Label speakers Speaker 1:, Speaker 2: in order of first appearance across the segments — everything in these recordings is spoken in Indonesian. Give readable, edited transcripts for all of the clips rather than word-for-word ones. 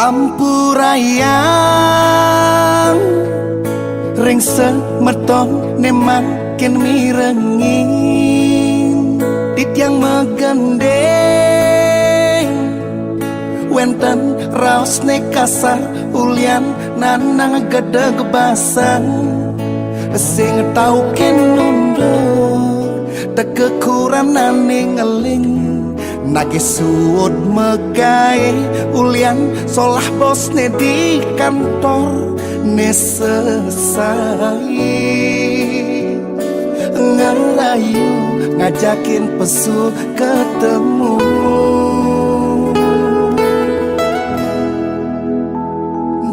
Speaker 1: Ampurayang ring semeton ne makin mirengin titiang megandeng wenten raos ne kasar ulian nanang gedeg basang sing tau kenundur tekekuran ngeling nage suud megai ulian solah bos ne di kantor ne selesai ngerayu ngajakin pesu ketemu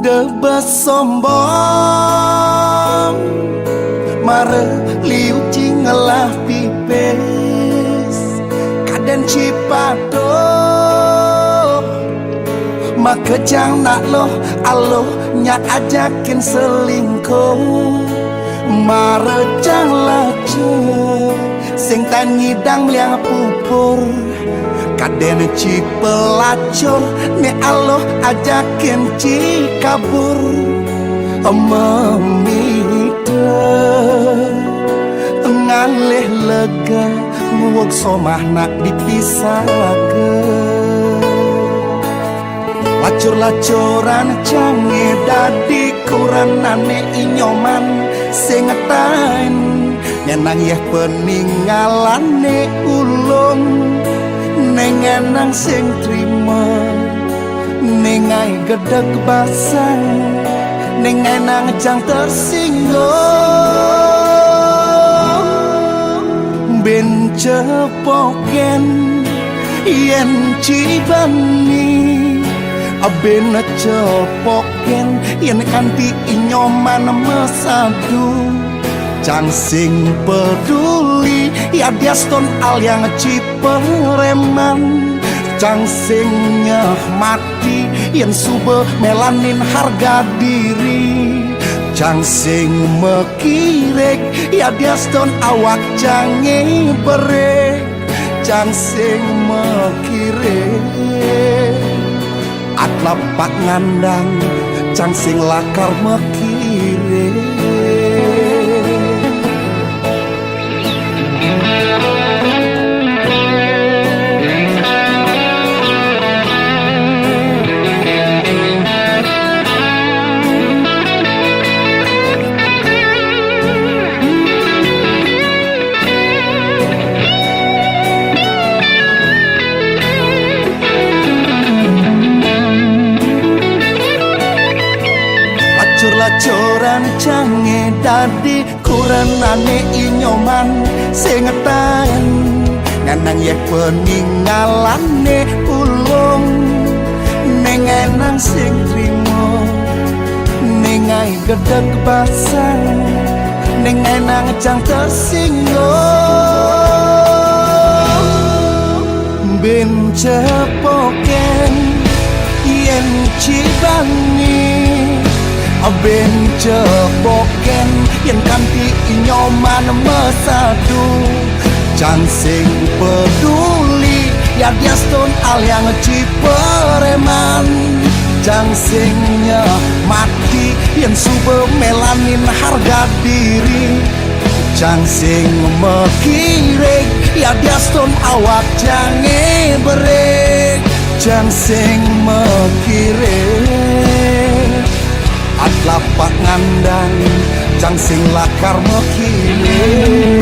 Speaker 1: debes sombong mare liu cingelah pipes kaden cipado maka jang nak loh aloh nyak ajakin selingkuh mare jang lacu sing tan ngidang liang pupur kaden ci pelacur ne aloh ajakin ci kabur memita ngalih lega nguwag somah nak dipisah ke lacur-lacuran canggih dadi kuranane inyoman sing ngetain nyenang yeh peninggalane ulung nengenang sing trima nengai gedeg basang nengenang jang tersinggung ben cepoken yen cibani ben cepoken yen kanti inyoman mesadu jang sing peduli ya diaston al yang cipereman jang sing nyeh mati yen sube melanin harga diri jang sing mekirek ya diaston awak jange berek jang sing mekirek atla pak ngandang jang sing lakar mekirek lacuran cange dadi kuranane inyoman sing ngetaen nganang yek peninggalane ulung nengenang sing trimo nengai gedeg basang nengenang jang tersinggung ben cepoken yen cibani ben cepoken yen kanti inyoman mesadu jang sing peduli ya diaston al yang cipereman jang sing nyeh mati yen sube melanin harga diri jang sing mekirek ya diaston awak jange berek jang sing mekirek atla pak ngandang jang sing lakar mekirek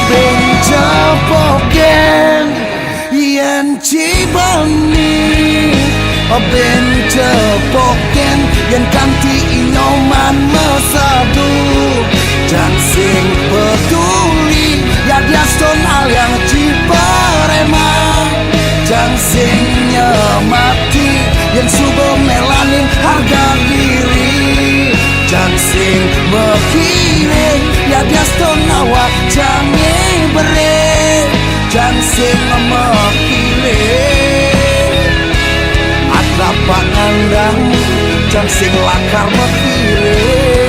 Speaker 1: ben cepoken yen cibani ben cepoken yen kanti inyoman mesadu jang sing peduli ya diaston al yang cipereman jang sing nyemati yen subo melanin harga diri jang sing mekirek ya diaston awak jange berek jang sing mekirek atla pak ngandang jang sing lakar mekirek